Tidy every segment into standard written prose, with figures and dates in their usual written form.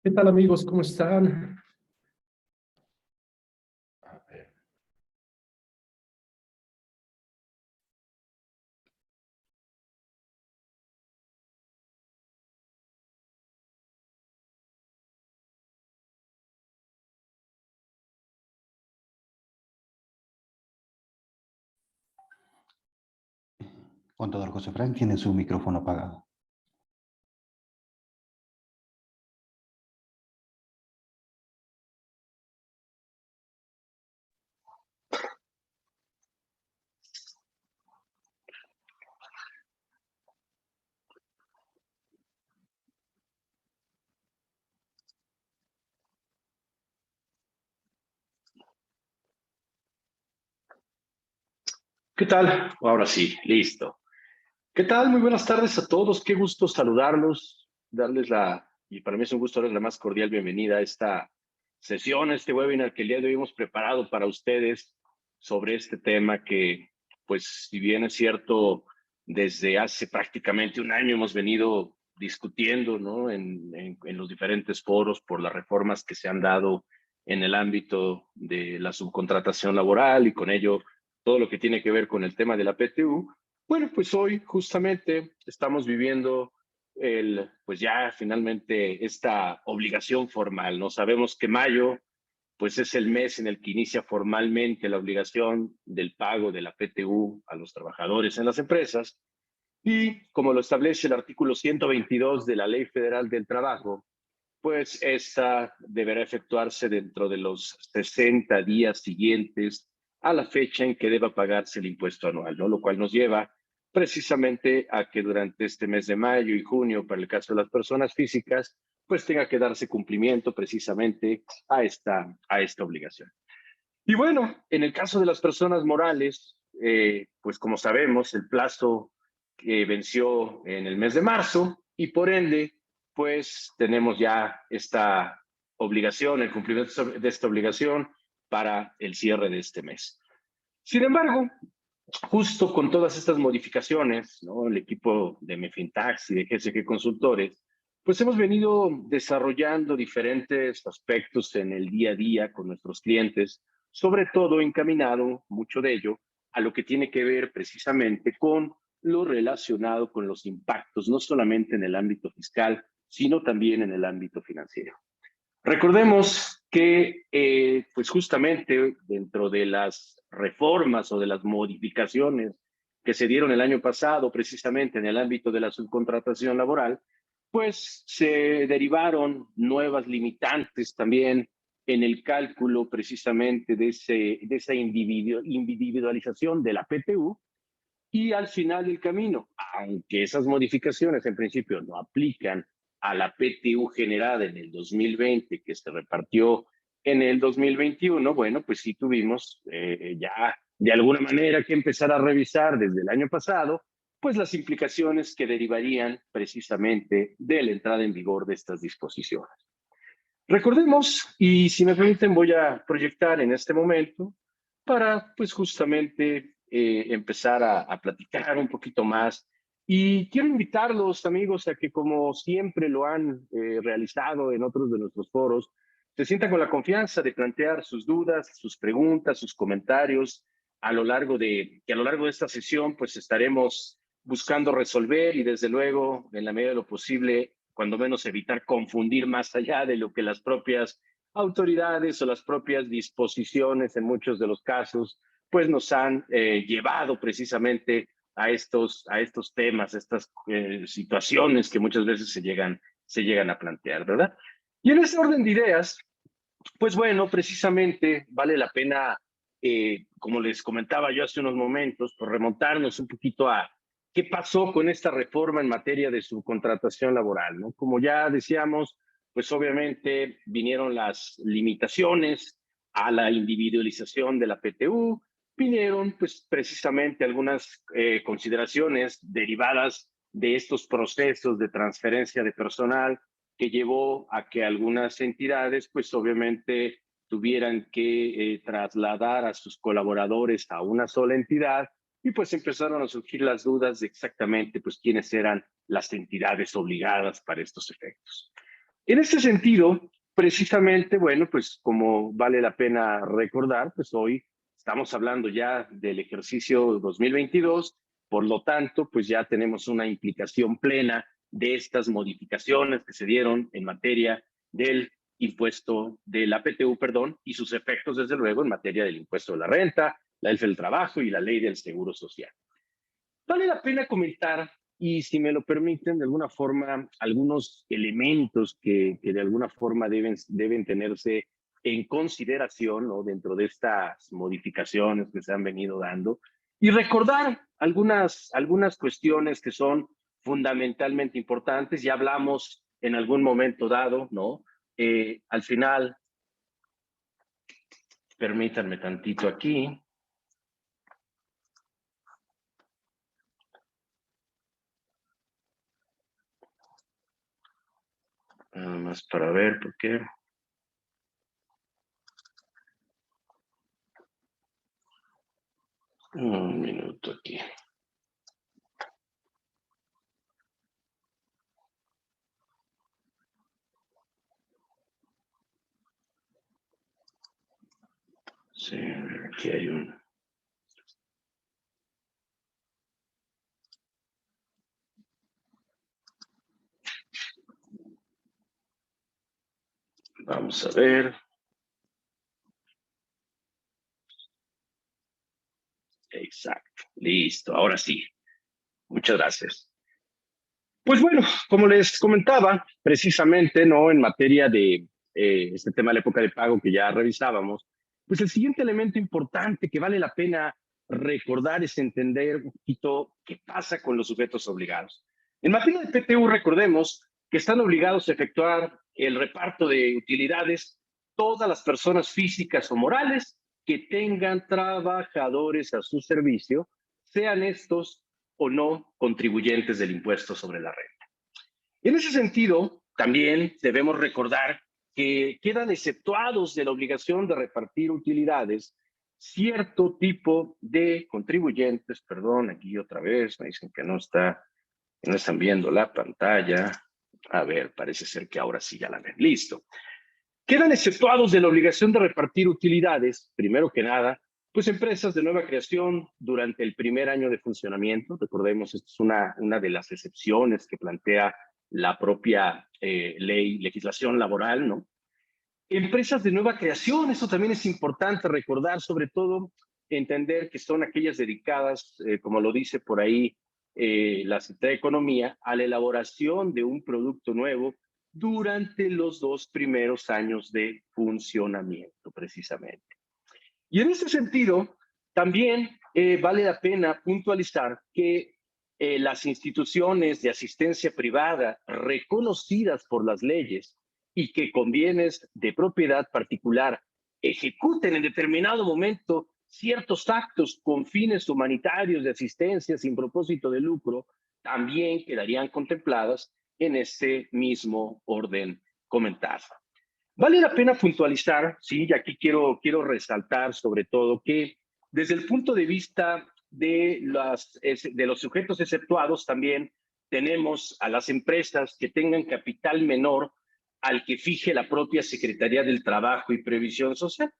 ¿Qué tal amigos? ¿Cómo están? A ver. Contador José Frank tiene su micrófono apagado. ¿Qué tal? Ahora sí, listo. ¿Qué tal? Muy buenas tardes a todos. Qué gusto saludarlos, y para mí es un gusto darles la más cordial bienvenida a esta sesión, a este webinar que el día de hoy hemos preparado para ustedes sobre este tema que, pues, si bien es cierto, desde hace prácticamente un año hemos venido discutiendo, ¿no? En los diferentes foros por las reformas que se han dado en el ámbito de la subcontratación laboral y con ello todo lo que tiene que ver con el tema de la PTU. Bueno, pues hoy justamente estamos viviendo pues ya finalmente esta obligación formal, ¿no? Sabemos que mayo, pues es el mes en el que inicia formalmente la obligación del pago de la PTU a los trabajadores en las empresas y como lo establece el artículo 122 de la Ley Federal del Trabajo, pues esta deberá efectuarse dentro de los 60 días siguientes a la fecha en que deba pagarse el impuesto anual, ¿no? Lo cual nos lleva precisamente a que durante este mes de mayo y junio, para el caso de las personas físicas, pues tenga que darse cumplimiento precisamente a esta obligación. Y bueno, en el caso de las personas morales, pues como sabemos, el plazo que venció en el mes de marzo y por ende, pues tenemos ya esta obligación, el cumplimiento de esta obligación para el cierre de este mes. Sin embargo, justo con todas estas modificaciones, ¿no? El equipo de Mefintax y de GSG Consultores, pues hemos venido desarrollando diferentes aspectos en el día a día con nuestros clientes, sobre todo encaminado, mucho de ello, a lo que tiene que ver precisamente con lo relacionado con los impactos, no solamente en el ámbito fiscal, sino también en el ámbito financiero. Recordemos que, pues justamente dentro de las reformas o de las modificaciones que se dieron el año pasado, precisamente en el ámbito de la subcontratación laboral, pues se derivaron nuevas limitantes también en el cálculo precisamente de esa individualización de la PTU y al final del camino, aunque esas modificaciones en principio no aplican a la PTU generada en el 2020 que se repartió en el 2021, bueno, pues sí tuvimos ya de alguna manera que empezar a revisar desde el año pasado, pues las implicaciones que derivarían precisamente de la entrada en vigor de estas disposiciones. Recordemos, y si me permiten voy a proyectar en este momento para pues justamente empezar a platicar un poquito más. Y quiero invitarlos, amigos, a que como siempre lo han realizado en otros de nuestros foros, se sientan con la confianza de plantear sus dudas, sus preguntas, sus comentarios a lo largo a lo largo de esta sesión, pues estaremos buscando resolver y desde luego, en la medida de lo posible, cuando menos evitar confundir más allá de lo que las propias autoridades o las propias disposiciones en muchos de los casos, pues nos han llevado precisamente a estos temas, a estas situaciones que muchas veces se llegan a plantear, ¿verdad? Y en ese orden de ideas, pues bueno, precisamente vale la pena, como les comentaba yo hace unos momentos, pues remontarnos un poquito a qué pasó con esta reforma en materia de subcontratación laboral, ¿no? Como ya decíamos, pues obviamente vinieron las limitaciones a la individualización de la PTU, vinieron pues precisamente algunas consideraciones derivadas de estos procesos de transferencia de personal que llevó a que algunas entidades, pues obviamente tuvieran que trasladar a sus colaboradores a una sola entidad y pues empezaron a surgir las dudas de exactamente pues quiénes eran las entidades obligadas para estos efectos. En este sentido, precisamente, bueno, pues como vale la pena recordar, pues hoy estamos hablando ya del ejercicio 2022, por lo tanto, pues ya tenemos una implicación plena de estas modificaciones que se dieron en materia del impuesto de la PTU, perdón, y sus efectos, desde luego, en materia del impuesto de la renta, la ley del trabajo y la ley del seguro social. Vale la pena comentar, y si me lo permiten, de alguna forma, algunos elementos que de alguna forma deben tenerse en consideración, ¿no?, dentro de estas modificaciones que se han venido dando, y recordar algunas cuestiones que son fundamentalmente importantes. Ya hablamos en algún momento dado, ¿no? Al final, permítanme tantito aquí. Nada más para ver por qué. Un minuto aquí. Sí, aquí hay un... Vamos a ver. Exacto. Listo. Ahora sí. Muchas gracias. Pues bueno, como les comentaba, precisamente, ¿no?, en materia de este tema de la época de pago que ya revisábamos, pues el siguiente elemento importante que vale la pena recordar es entender un poquito qué pasa con los sujetos obligados. En materia de PTU, recordemos que están obligados a efectuar el reparto de utilidades todas las personas físicas o morales que tengan trabajadores a su servicio, sean estos o no contribuyentes del impuesto sobre la renta. En ese sentido, también debemos recordar que quedan exceptuados de la obligación de repartir utilidades cierto tipo de contribuyentes. Perdón, aquí otra vez me dicen que no están viendo la pantalla. A ver, parece ser que ahora sí ya la ven. Listo. Quedan exceptuados de la obligación de repartir utilidades, primero que nada, pues empresas de nueva creación durante el primer año de funcionamiento. Recordemos, esto es una de las excepciones que plantea la propia legislación laboral, ¿no? Empresas de nueva creación, eso también es importante recordar, sobre todo entender que son aquellas dedicadas, como lo dice por ahí la Secretaría de Economía, a la elaboración de un producto nuevo durante los 2 primeros años de funcionamiento, precisamente. Y en ese sentido, también vale la pena puntualizar que las instituciones de asistencia privada reconocidas por las leyes y que con bienes de propiedad particular ejecuten en determinado momento ciertos actos con fines humanitarios de asistencia sin propósito de lucro, también quedarían contempladas en ese mismo orden comentado. Vale la pena puntualizar, sí, y aquí quiero resaltar sobre todo que desde el punto de vista de los sujetos exceptuados, también tenemos a las empresas que tengan capital menor al que fije la propia Secretaría del Trabajo y Previsión Social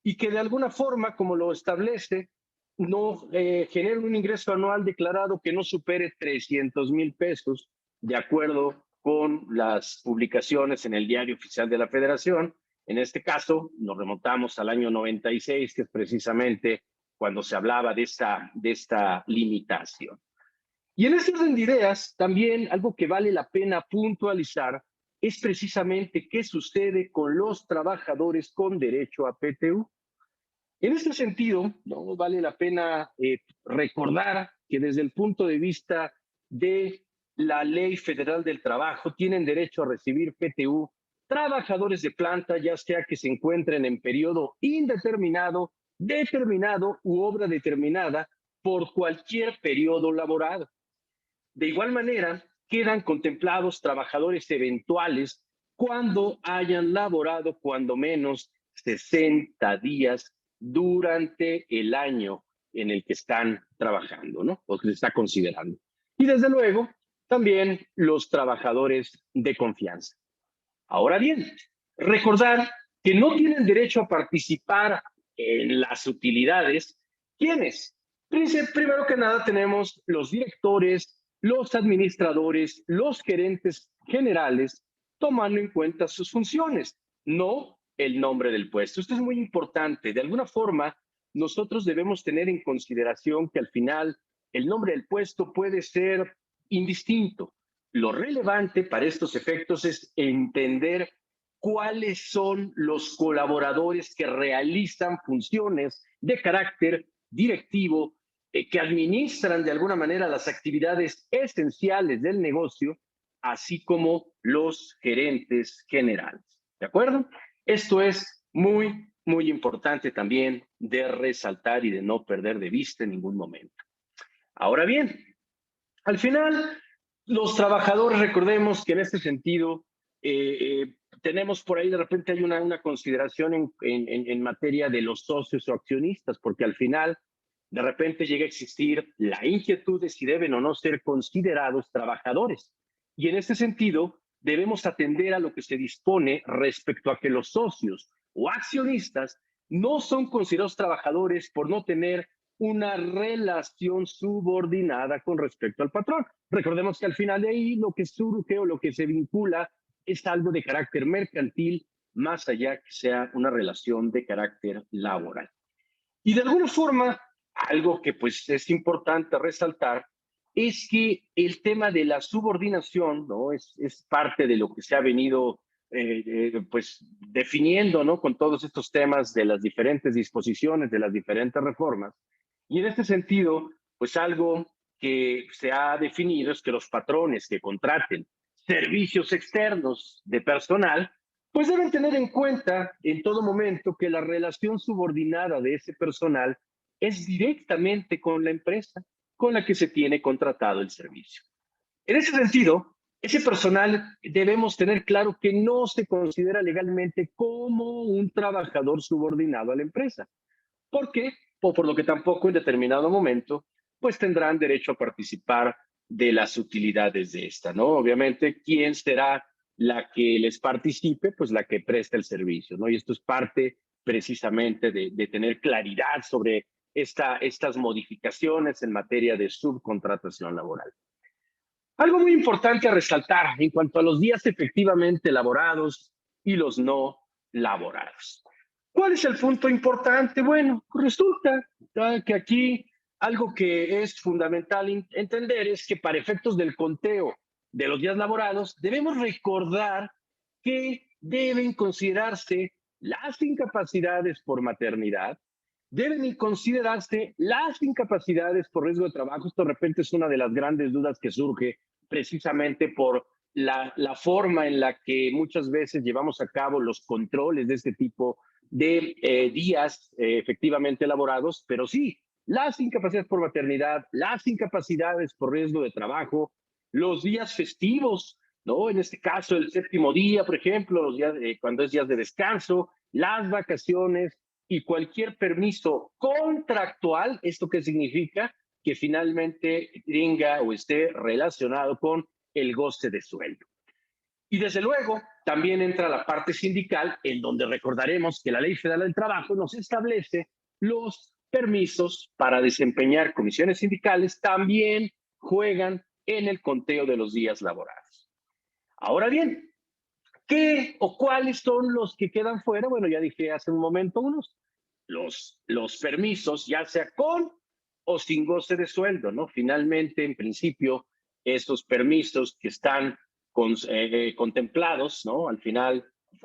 y que de alguna forma, como lo establece, no generen un ingreso anual declarado que no supere 300,000 pesos, de acuerdo con las publicaciones en el Diario Oficial de la Federación. En este caso, nos remontamos al año 96, que es precisamente cuando se hablaba de esta limitación. Y en este orden de ideas, también algo que vale la pena puntualizar es precisamente qué sucede con los trabajadores con derecho a PTU. En este sentido, ¿no?, vale la pena recordar que desde el punto de vista de la Ley Federal del Trabajo tienen derecho a recibir PTU trabajadores de planta, ya sea que se encuentren en periodo indeterminado, determinado u obra determinada por cualquier periodo laboral. De igual manera, quedan contemplados trabajadores eventuales cuando hayan laborado cuando menos 60 días durante el año en el que están trabajando, ¿no?, o que se está considerando. Y desde luego, también los trabajadores de confianza. Ahora bien, recordar que no tienen derecho a participar en las utilidades. ¿Quiénes? Primero que nada tenemos los directores, los administradores, los gerentes generales, tomando en cuenta sus funciones, no el nombre del puesto. Esto es muy importante. De alguna forma, nosotros debemos tener en consideración que al final el nombre del puesto puede ser indistinto. Lo relevante para estos efectos es entender cuáles son los colaboradores que realizan funciones de carácter directivo, que administran de alguna manera las actividades esenciales del negocio, así como los gerentes generales. ¿De acuerdo? Esto es muy importante también de resaltar y de no perder de vista en ningún momento. Ahora bien, al final, los trabajadores, recordemos que en este sentido, tenemos por ahí, de repente hay una consideración en materia de los socios o accionistas, porque al final, de repente llega a existir la inquietud de si deben o no ser considerados trabajadores. Y en este sentido, debemos atender a lo que se dispone respecto a que los socios o accionistas no son considerados trabajadores por no tener una relación subordinada con respecto al patrón. Recordemos que al final de ahí lo que surge o lo que se vincula es algo de carácter mercantil, más allá que sea una relación de carácter laboral. Y de alguna forma, algo que pues es importante resaltar es que el tema de la subordinación, ¿no? Es parte de lo que se ha venido pues definiendo, ¿no? Con todos estos temas de las diferentes disposiciones, de las diferentes reformas. Y en este sentido, pues algo que se ha definido es que los patrones que contraten servicios externos de personal, pues deben tener en cuenta en todo momento que la relación subordinada de ese personal es directamente con la empresa con la que se tiene contratado el servicio. En ese sentido, ese personal debemos tener claro que no se considera legalmente como un trabajador subordinado a la empresa. ¿Por qué? O por lo que tampoco en determinado momento, pues tendrán derecho a participar de las utilidades de esta, ¿no? Obviamente, ¿quién será la que les participe? Pues la que presta el servicio, ¿no? Y esto es parte precisamente de tener claridad sobre estas modificaciones en materia de subcontratación laboral. Algo muy importante a resaltar en cuanto a los días efectivamente laborados y los no laborados. ¿Cuál es el punto importante? Bueno, resulta que aquí algo que es fundamental entender es que para efectos del conteo de los días laborados debemos recordar que deben considerarse las incapacidades por maternidad, deben considerarse las incapacidades por riesgo de trabajo. Esto de repente es una de las grandes dudas que surge precisamente por la forma en la que muchas veces llevamos a cabo los controles de este tipo de días efectivamente elaborados, pero sí, las incapacidades por maternidad, las incapacidades por riesgo de trabajo, los días festivos, ¿no? En este caso, el séptimo día, por ejemplo, los días, cuando es días de descanso, las vacaciones y cualquier permiso contractual. ¿Esto qué significa? Que finalmente tenga o esté relacionado con el goce de sueldo. Y desde luego, también entra la parte sindical, en donde recordaremos que la Ley Federal del Trabajo nos establece los permisos para desempeñar comisiones sindicales, también juegan en el conteo de los días laborados. Ahora bien, ¿qué o cuáles son los que quedan fuera? Bueno, ya dije hace un momento unos. Los permisos, ya sea con o sin goce de sueldo, ¿no? Finalmente, en principio, esos permisos que están contemplados, ¿no? Al final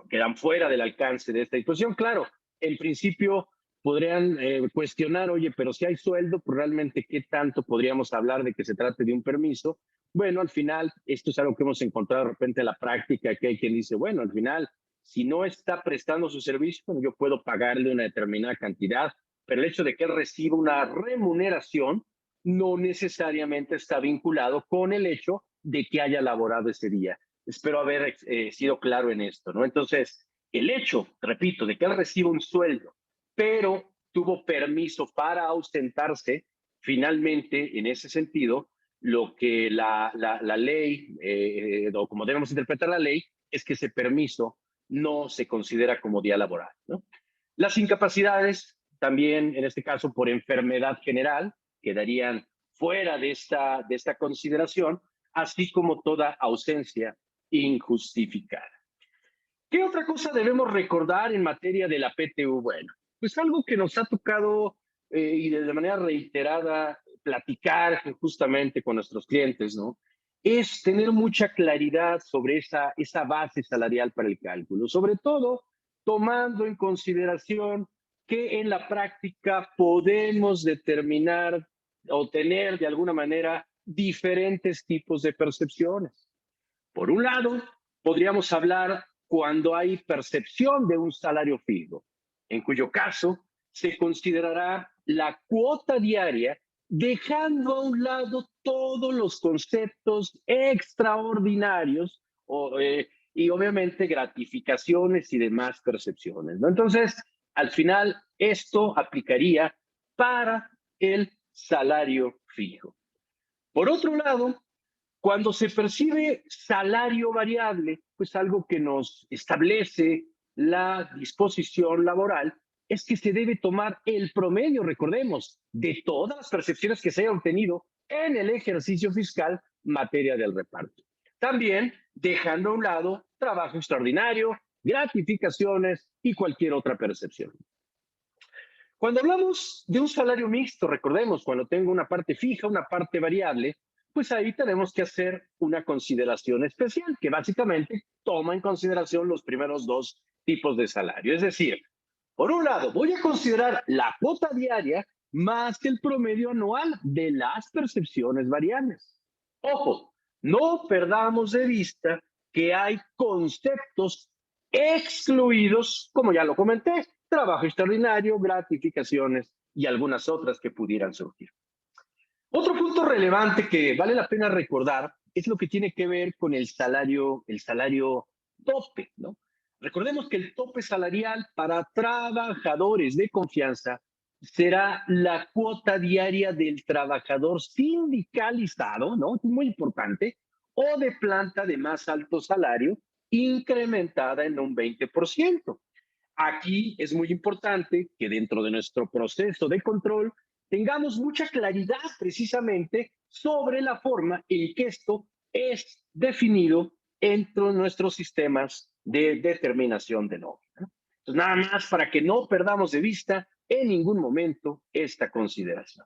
quedan fuera del alcance de esta disposición. Claro, en principio podrían cuestionar, oye, pero si hay sueldo, pues realmente, ¿qué tanto podríamos hablar de que se trate de un permiso? Bueno, al final, esto es algo que hemos encontrado de repente en la práctica, que hay quien dice, bueno, al final, si no está prestando su servicio, bueno, yo puedo pagarle una determinada cantidad, pero el hecho de que él reciba una remuneración no necesariamente está vinculado con el hecho de que haya laborado ese día. Espero haber sido claro en esto, ¿no? Entonces, el hecho, repito, de que él reciba un sueldo, pero tuvo permiso para ausentarse, finalmente, en ese sentido, lo que la ley, o como debemos interpretar la ley, es que ese permiso no se considera como día laboral, ¿no? Las incapacidades, también en este caso por enfermedad general, quedarían fuera de esta consideración, así como toda ausencia injustificada. ¿Qué otra cosa debemos recordar en materia de la PTU? Bueno, pues algo que nos ha tocado y de manera reiterada platicar justamente con nuestros clientes, ¿no? Es tener mucha claridad sobre esa base salarial para el cálculo, sobre todo tomando en consideración que en la práctica podemos determinar o tener de alguna manera diferentes tipos de percepciones. Por un lado, podríamos hablar cuando hay percepción de un salario fijo, en cuyo caso se considerará la cuota diaria dejando a un lado todos los conceptos extraordinarios y obviamente gratificaciones y demás percepciones, ¿no? Entonces, al final, esto aplicaría para el salario fijo. Por otro lado, cuando se percibe salario variable, pues algo que nos establece la disposición laboral es que se debe tomar el promedio, recordemos, de todas las percepciones que se hayan obtenido en el ejercicio fiscal materia del reparto. También dejando a un lado trabajo extraordinario, gratificaciones y cualquier otra percepción. Cuando hablamos de un salario mixto, recordemos, cuando tengo una parte fija, una parte variable, pues ahí tenemos que hacer una consideración especial que básicamente toma en consideración los primeros dos tipos de salario. Es decir, por un lado, voy a considerar la cuota diaria más que el promedio anual de las percepciones variables. Ojo, no perdamos de vista que hay conceptos excluidos, como ya lo comenté, trabajo extraordinario, gratificaciones y algunas otras que pudieran surgir. Otro punto relevante que vale la pena recordar es lo que tiene que ver con el salario tope, ¿no? Recordemos que el tope salarial para trabajadores de confianza será la cuota diaria del trabajador sindicalizado, ¿no? Es muy importante, o de planta de más alto salario, incrementada en un 20%. Aquí es muy importante que dentro de nuestro proceso de control tengamos mucha claridad precisamente sobre la forma en que esto es definido entre nuestros sistemas de determinación de nómina. Entonces, nada más para que no perdamos de vista en ningún momento esta consideración.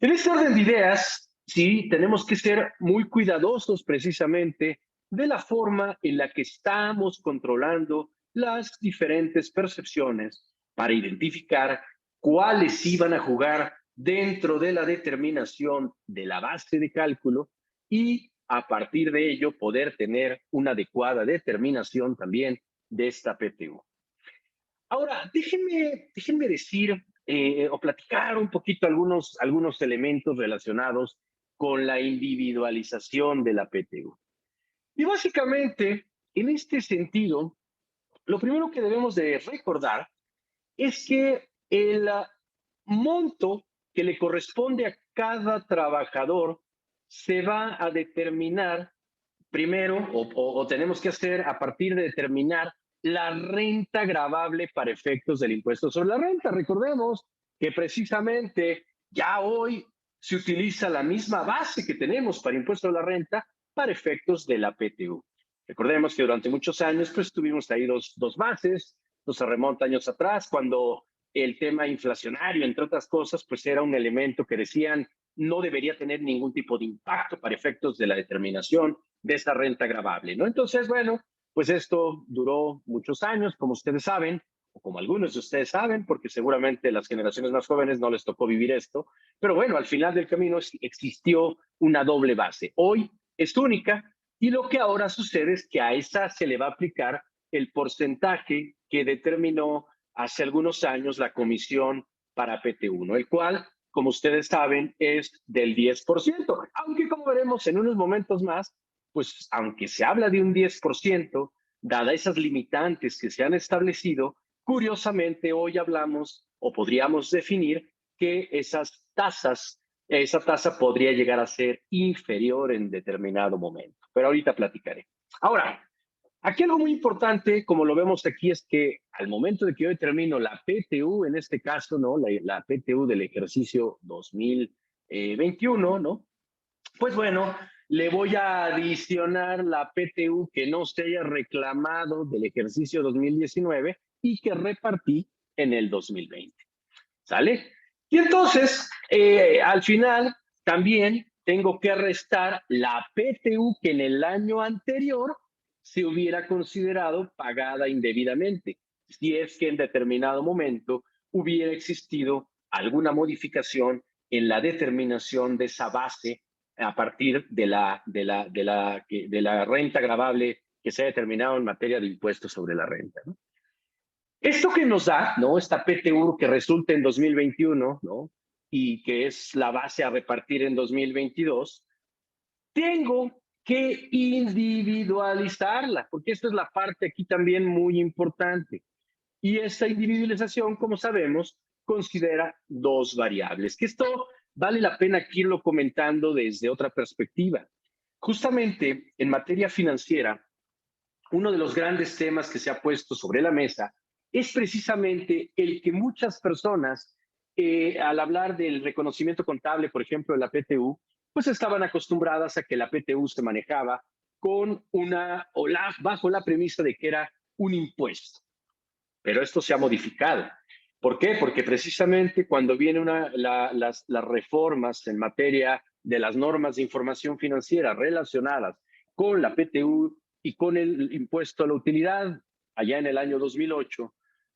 En este orden de ideas, sí, tenemos que ser muy cuidadosos precisamente de la forma en la que estamos controlando las diferentes percepciones para identificar cuáles iban a jugar dentro de la determinación de la base de cálculo y a partir de ello poder tener una adecuada determinación también de esta PTU. Ahora, déjenme decir o platicar un poquito algunos elementos relacionados con la individualización de la PTU. Y básicamente, en este sentido, lo primero que debemos de recordar es que el monto que le corresponde a cada trabajador se va a determinar primero, o tenemos que hacer a partir de determinar la renta gravable para efectos del impuesto sobre la renta. Recordemos que precisamente ya hoy se utiliza la misma base que tenemos para impuesto a la renta para efectos de la PTU. Recordemos que durante muchos años pues tuvimos ahí dos bases, nos se remonta años atrás cuando el tema inflacionario, entre otras cosas, pues era un elemento que decían no debería tener ningún tipo de impacto para efectos de la determinación de esa renta gravable, ¿no? Entonces, bueno, pues esto duró muchos años, como ustedes saben, o como algunos de ustedes saben, porque seguramente las generaciones más jóvenes no les tocó vivir esto, pero bueno, al final del camino existió una doble base. Hoy es única y lo que ahora sucede es que a esa se le va a aplicar el porcentaje que determinó hace algunos años la Comisión para PT1, el cual, como ustedes saben, es del 10%, aunque como veremos en unos momentos más, pues aunque se habla de un 10%, dada esas limitantes que se han establecido, curiosamente hoy hablamos o podríamos definir que esa tasa podría llegar a ser inferior en determinado momento. Pero ahorita platicaré. Ahora, Aquí algo muy importante, como lo vemos aquí, es que al momento de que yo determino la PTU, en este caso, ¿no? La PTU del ejercicio 2021, ¿no? Pues bueno, le voy a adicionar la PTU que no se haya reclamado del ejercicio 2019 y que repartí en el 2020. ¿Sale? Y entonces, al final, también tengo que restar la PTU que en el año anterior se hubiera considerado pagada indebidamente, si es que en determinado momento hubiera existido alguna modificación en la determinación de esa base a partir de la renta gravable que se ha determinado en materia de impuestos sobre la renta, ¿no? Esto que nos da, ¿no? Esta PTU que resulta en 2021, ¿no? Y que es la base a repartir en 2022, tengo que individualizarla, porque esta es la parte aquí también muy importante. Y esta individualización, como sabemos, considera dos variables, que esto vale la pena aquí irlo comentando desde otra perspectiva. Justamente en materia financiera, uno de los grandes temas que se ha puesto sobre la mesa es precisamente el que muchas personas, al hablar del reconocimiento contable, por ejemplo, de la PTU, pues estaban acostumbradas a que la PTU se manejaba con bajo la premisa de que era un impuesto. Pero esto se ha modificado. ¿Por qué? Porque precisamente cuando vienen las reformas en materia de las normas de información financiera relacionadas con la PTU y con el impuesto a la utilidad, allá en el año 2008,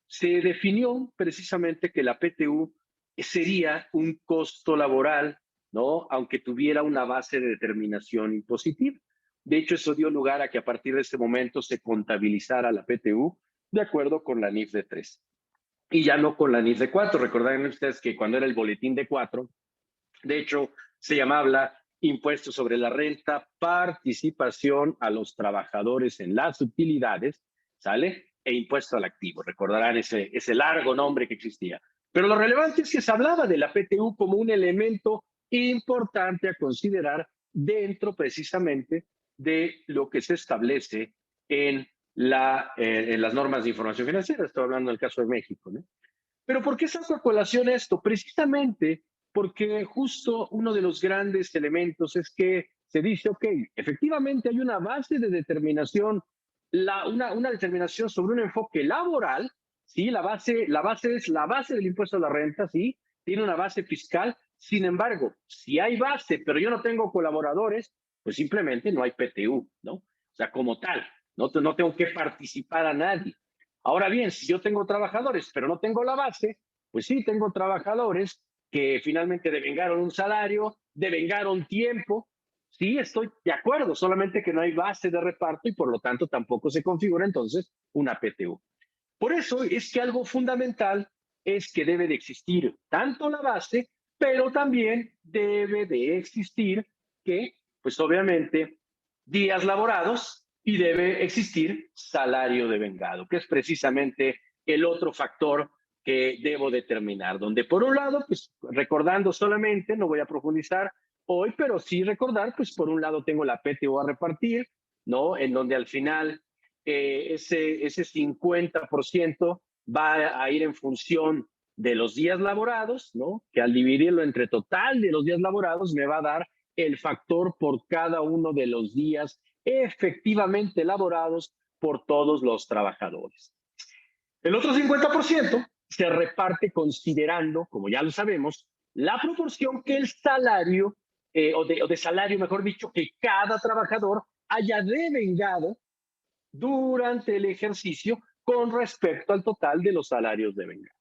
se definió precisamente que la PTU sería un costo laboral, ¿no? Aunque tuviera una base de determinación impositiva. De hecho, eso dio lugar a que a partir de ese momento se contabilizara la PTU de acuerdo con la NIF de 3 y ya no con la NIF de 4. Recordarán ustedes que cuando era el boletín de 4, de hecho, se llamaba impuesto sobre la renta, participación a los trabajadores en las utilidades, ¿sale? E impuesto al activo. Recordarán ese largo nombre que existía. Pero lo relevante es que se hablaba de la PTU como un elemento importante a considerar dentro precisamente de lo que se establece en las normas de información financiera. Estoy hablando del caso de México, ¿no? Pero ¿por qué saco a colación esto? Precisamente porque justo uno de los grandes elementos es que se dice, ok, efectivamente hay una base de determinación, una determinación sobre un enfoque laboral, ¿sí? La base es la base del impuesto a la renta, ¿sí? Tiene una base fiscal. Sin embargo, si hay base, pero yo no tengo colaboradores, pues simplemente no hay PTU, ¿no? O sea, como tal, no tengo que participar a nadie. Ahora bien, si yo tengo trabajadores, pero no tengo la base, pues sí, tengo trabajadores que finalmente devengaron un salario, devengaron tiempo. Sí, estoy de acuerdo, solamente que no hay base de reparto y por lo tanto tampoco se configura entonces una PTU. Por eso es que algo fundamental es que debe de existir tanto la base, pero también debe de existir que, pues obviamente, días laborados y debe existir salario devengado, que es precisamente el otro factor que debo determinar, donde por un lado, pues recordando solamente, no voy a profundizar hoy, pero sí recordar, pues por un lado tengo la PTO a repartir, ¿no? En donde al final ese 50% va a ir en función de los días laborados, ¿no? Que al dividirlo entre total de los días laborados me va a dar el factor por cada uno de los días efectivamente elaborados por todos los trabajadores. El otro 50% se reparte considerando, como ya lo sabemos, la proporción que el salario, o de salario, mejor dicho, que cada trabajador haya devengado durante el ejercicio con respecto al total de los salarios devengados.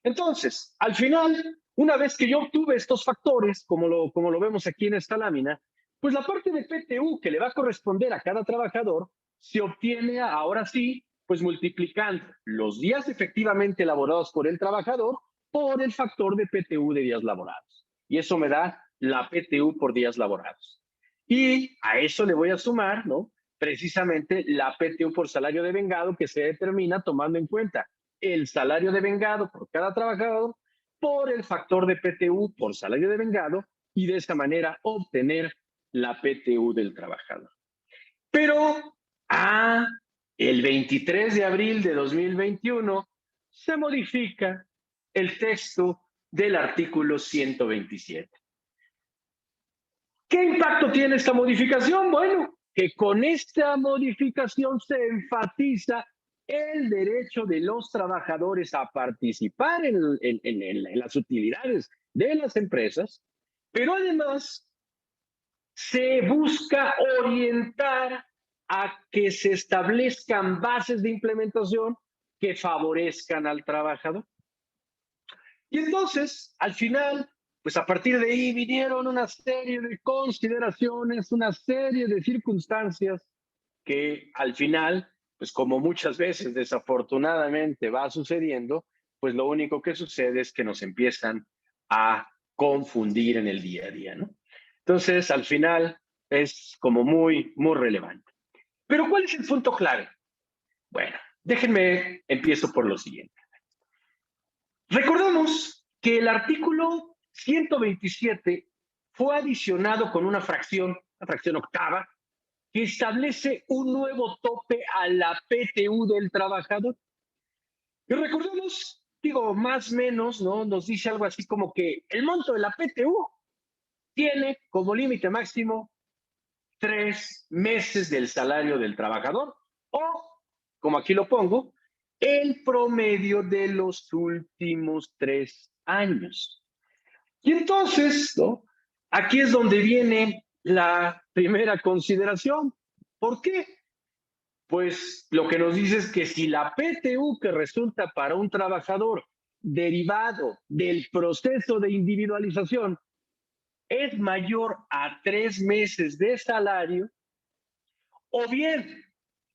Entonces, al final, una vez que yo obtuve estos factores, como lo vemos aquí en esta lámina, pues la parte de PTU que le va a corresponder a cada trabajador se obtiene ahora sí, pues multiplicando los días efectivamente elaborados por el trabajador por el factor de PTU de días laborados. Y eso me da la PTU por días laborados. Y a eso le voy a sumar, ¿no? Precisamente la PTU por salario devengado que se determina tomando en cuenta el salario devengado por cada trabajador por el factor de PTU por salario devengado y de esa manera obtener la PTU del trabajador. Pero El 23 de abril de 2021 se modifica el texto del artículo 127. ¿Qué impacto tiene esta modificación? Bueno, que con esta modificación se enfatiza el derecho de los trabajadores a participar en las utilidades de las empresas, pero además se busca orientar a que se establezcan bases de implementación que favorezcan al trabajador. Y entonces, al final, pues a partir de ahí vinieron una serie de consideraciones, una serie de circunstancias que al final, pues como muchas veces desafortunadamente va sucediendo, pues lo único que sucede es que nos empiezan a confundir en el día a día, ¿no? Entonces, al final es como muy relevante. Pero ¿cuál es el punto clave? Bueno, déjenme, empiezo por lo siguiente. Recordemos que el artículo 127 fue adicionado con una fracción octava, que establece un nuevo tope a la PTU del trabajador. Y recordemos, digo, más o menos, ¿no? Nos dice algo así como que el monto de la PTU tiene como límite máximo 3 meses del salario del trabajador o, como aquí lo pongo, el promedio de los últimos 3 años. Y entonces, ¿no? Aquí es donde viene la primera consideración. ¿Por qué? Pues lo que nos dice es que si la PTU que resulta para un trabajador derivado del proceso de individualización es mayor a 3 meses de salario, o bien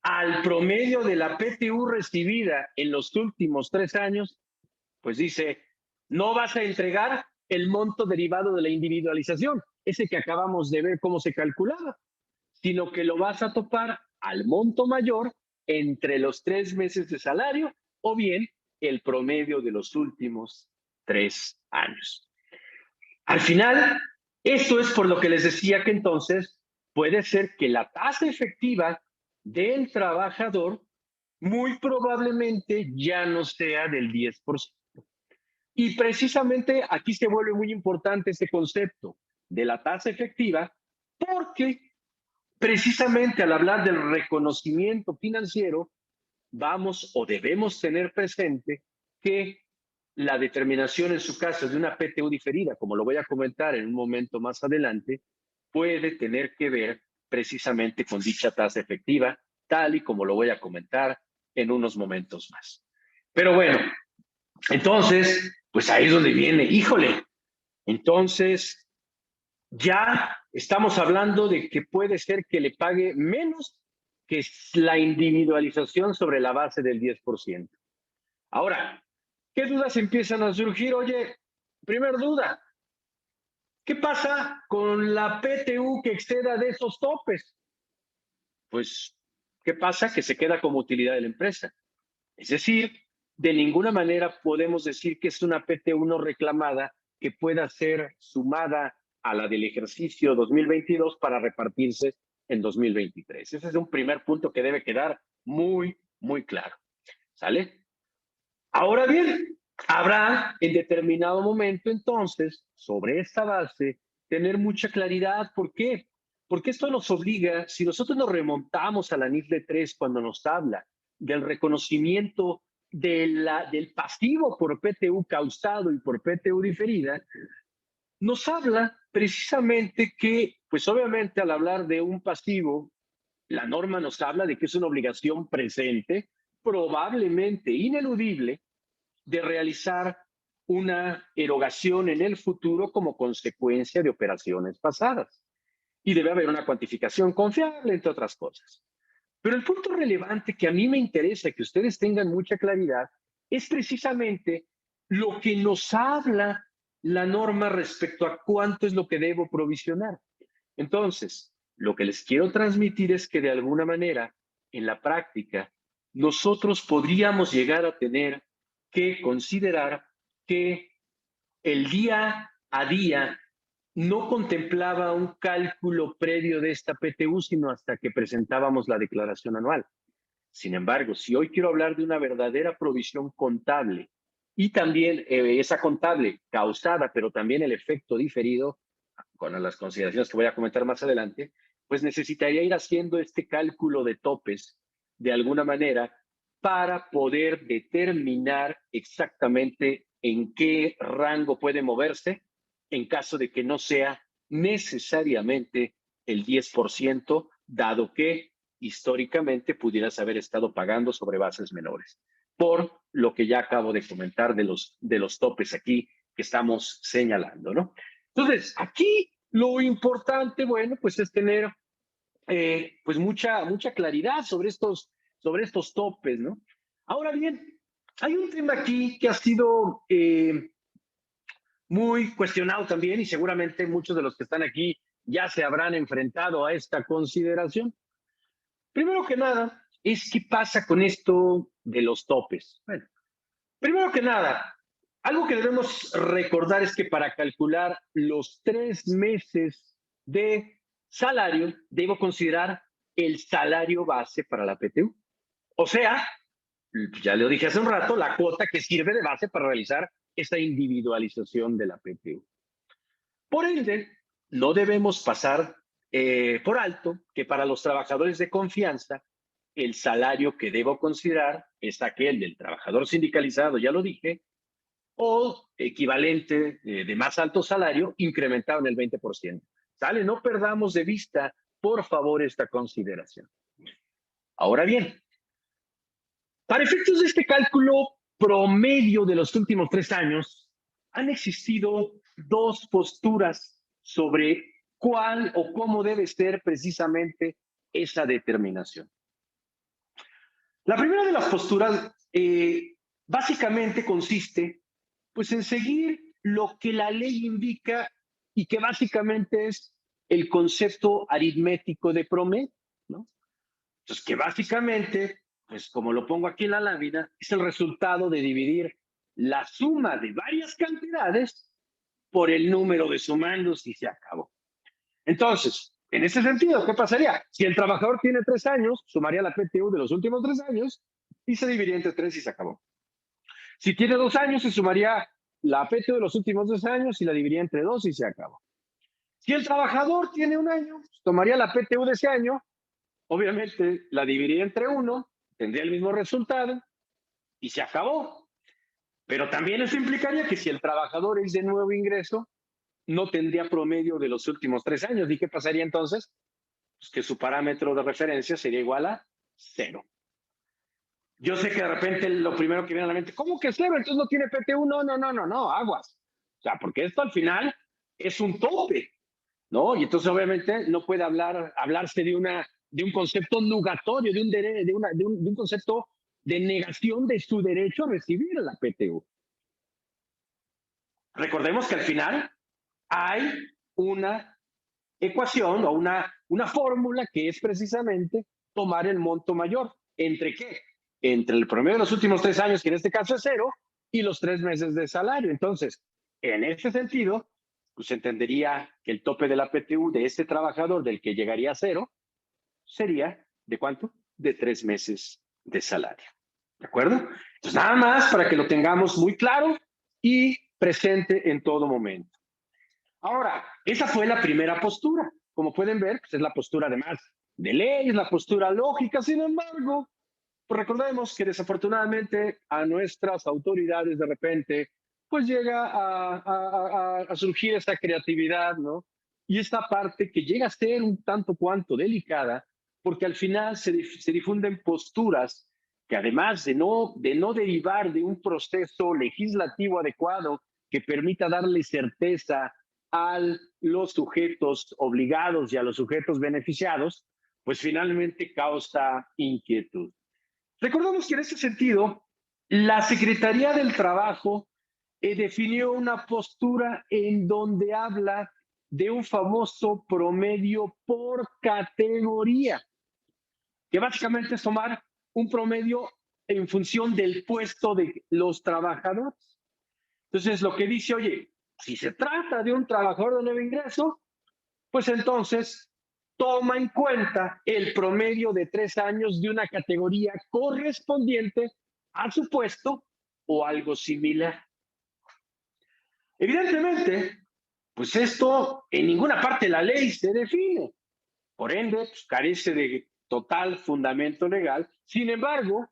al promedio de la PTU recibida en los últimos 3 años, pues dice, no vas a entregar el monto derivado de la individualización, ese que acabamos de ver cómo se calculaba, sino que lo vas a topar al monto mayor entre los 3 meses de salario o bien el promedio de los últimos 3 años. Al final, esto es por lo que les decía que entonces puede ser que la tasa efectiva del trabajador muy probablemente ya no sea del 10%. Y precisamente aquí se vuelve muy importante este concepto de la tasa efectiva, porque precisamente al hablar del reconocimiento financiero, vamos o debemos tener presente que la determinación en su caso de una PTU diferida, como lo voy a comentar en un momento más adelante, puede tener que ver precisamente con dicha tasa efectiva, tal y como lo voy a comentar en unos momentos más. Pero bueno, entonces, pues ahí es donde viene, híjole, entonces ya estamos hablando de que puede ser que le pague menos que la individualización sobre la base del 10%. Ahora, ¿qué dudas empiezan a surgir? Oye, primer duda, ¿qué pasa con la PTU que exceda de esos topes? Pues, ¿qué pasa? Que se queda como utilidad de la empresa. Es decir, de ninguna manera podemos decir que es una PTU no reclamada que pueda ser sumada a la del ejercicio 2022 para repartirse en 2023. Ese es un primer punto que debe quedar muy claro. ¿Sale? Ahora bien, habrá en determinado momento entonces, sobre esta base, tener mucha claridad. ¿Por qué? Porque esto nos obliga, si nosotros nos remontamos a la NIF de 3 cuando nos habla del reconocimiento del pasivo por PTU causado y por PTU diferida, nos habla precisamente que, pues obviamente al hablar de un pasivo, la norma nos habla de que es una obligación presente, probablemente ineludible, de realizar una erogación en el futuro como consecuencia de operaciones pasadas. Y debe haber una cuantificación confiable, entre otras cosas. Pero el punto relevante que a mí me interesa que ustedes tengan mucha claridad es precisamente lo que nos habla la norma respecto a cuánto es lo que debo provisionar. Entonces, lo que les quiero transmitir es que de alguna manera, en la práctica, nosotros podríamos llegar a tener que considerar que el día a día no contemplaba un cálculo previo de esta PTU, sino hasta que presentábamos la declaración anual. Sin embargo, si hoy quiero hablar de una verdadera provisión contable y también esa contable causada, pero también el efecto diferido, con las consideraciones que voy a comentar más adelante, pues necesitaría ir haciendo este cálculo de topes de alguna manera para poder determinar exactamente en qué rango puede moverse en caso de que no sea necesariamente el 10%, dado que históricamente pudieras haber estado pagando sobre bases menores, por lo que ya acabo de comentar de los topes aquí que estamos señalando, ¿no? Entonces, aquí lo importante, bueno, pues es tener pues mucha claridad sobre estos topes, ¿no? Ahora bien, hay un tema aquí que ha sido muy cuestionado también y seguramente muchos de los que están aquí ya se habrán enfrentado a esta consideración. Primero que nada, es qué pasa con esto de los topes. Bueno, primero que nada, algo que debemos recordar es que para calcular los 3 meses de salario, debo considerar el salario base para la PTU. O sea, ya lo dije hace un rato, la cuota que sirve de base para realizar esta individualización de la PTU. Por ende, no debemos pasar por alto que para los trabajadores de confianza, el salario que debo considerar es aquel del trabajador sindicalizado, ya lo dije, o equivalente de más alto salario incrementado en el 20%. ¿Sale? No perdamos de vista, por favor, esta consideración. Ahora bien, para efectos de este cálculo promedio de los últimos 3 años, han existido dos posturas sobre cuál o cómo debe ser precisamente esa determinación. La primera de las posturas básicamente consiste pues en seguir lo que la ley indica y que básicamente es el concepto aritmético de promedio, ¿no? Entonces, que básicamente, pues como lo pongo aquí en la lámina, es el resultado de dividir la suma de varias cantidades por el número de sumandos y se acabó. Entonces, en ese sentido, ¿qué pasaría? Si el trabajador tiene 3 años, sumaría la PTU de los últimos 3 años y se dividiría entre 3 y se acabó. Si tiene 2 años, se sumaría la PTU de los últimos 2 años y la dividiría entre 2 y se acabó. Si el trabajador tiene 1 año, pues, tomaría la PTU de ese año, obviamente la dividiría entre 1, tendría el mismo resultado y se acabó. Pero también eso implicaría que si el trabajador es de nuevo ingreso, no tendría promedio de los últimos 3 años. ¿Y qué pasaría entonces? Pues que su parámetro de referencia sería igual a 0. Yo sé que de repente lo primero que viene a la mente, ¿cómo que 0? Entonces no tiene PTU. No, aguas. O sea, porque esto al final es un tope, ¿no? Y entonces obviamente no puede hablarse de un concepto nugatorio, de un concepto de negación de su derecho a recibir la PTU. Recordemos que al final hay una ecuación o una fórmula que es precisamente tomar el monto mayor. ¿Entre qué? Entre el promedio de los últimos 3 años, que en este caso es 0, y los 3 meses de salario. Entonces, en ese sentido, pues entendería que el tope de la PTU de este trabajador del que llegaría a 0 sería, ¿de cuánto? De 3 meses de salario. ¿De acuerdo? Entonces, nada más para que lo tengamos muy claro y presente en todo momento. Ahora, esa fue la primera postura. Como pueden ver, pues es la postura además de ley, es la postura lógica. Sin embargo, pues recordemos que desafortunadamente a nuestras autoridades de repente pues llega a surgir esa creatividad, ¿no? Y esta parte que llega a ser un tanto cuanto delicada, porque al final se difunden posturas que además de no derivar de un proceso legislativo adecuado que permita darle certeza a los sujetos obligados y a los sujetos beneficiados, pues finalmente causa inquietud. Recordemos que en ese sentido, la Secretaría del Trabajo definió una postura en donde habla de un famoso promedio por categoría, que básicamente es tomar un promedio en función del puesto de los trabajadores. Entonces, lo que dice, oye, Si se trata de un trabajador de nuevo ingreso, pues entonces toma en cuenta el promedio de 3 años de una categoría correspondiente a su puesto o algo similar. Evidentemente, pues esto en ninguna parte de la ley se define. Por ende, pues, carece de total fundamento legal. Sin embargo,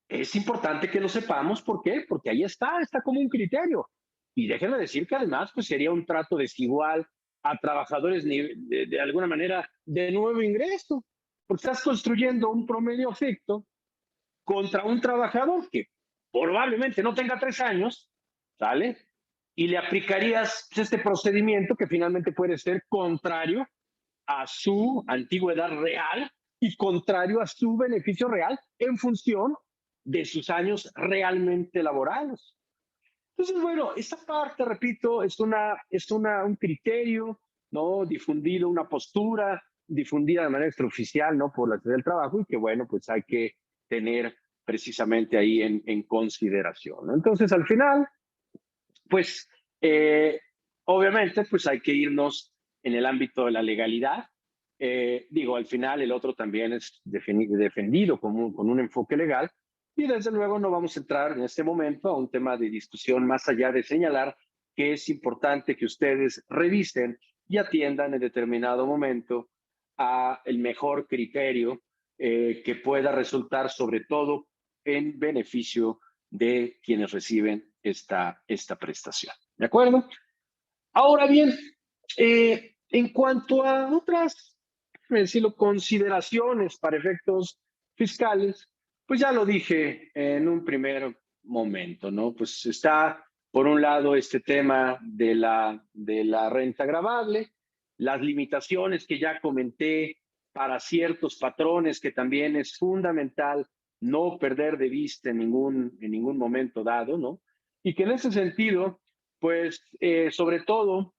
es importante que lo sepamos. ¿Por qué? Porque ahí está como un criterio. Y déjenme decir que además pues sería un trato desigual a trabajadores de alguna manera de nuevo ingreso, porque estás construyendo un promedio ficto contra un trabajador que probablemente no tenga 3 años, ¿sale? Y le aplicarías este procedimiento que finalmente puede ser contrario a su antigüedad real y contrario a su beneficio real en función de sus años realmente laborales. Entonces, bueno, esta parte, repito, un criterio, ¿no? Difundido, una postura difundida de manera extraoficial, ¿no? Por la Secretaría del Trabajo y que, bueno, pues hay que tener precisamente ahí en consideración, ¿no? Entonces, al final, pues, obviamente, pues hay que irnos en el ámbito de la legalidad. Digo, al final el otro también es defendido con un enfoque legal y desde luego no vamos a entrar en este momento a un tema de discusión más allá de señalar que es importante que ustedes revisen y atiendan en determinado momento a el mejor criterio que pueda resultar sobre todo en beneficio de quienes reciben esta prestación. ¿De acuerdo? Ahora bien, en cuanto a otras, decirlo, consideraciones para efectos fiscales, pues ya lo dije en un primer momento, ¿no? Pues está, por un lado, este tema de la renta gravable, las limitaciones que ya comenté para ciertos patrones, que también es fundamental no perder de vista en ningún momento dado, ¿no? Y que en ese sentido, pues, sobre todo,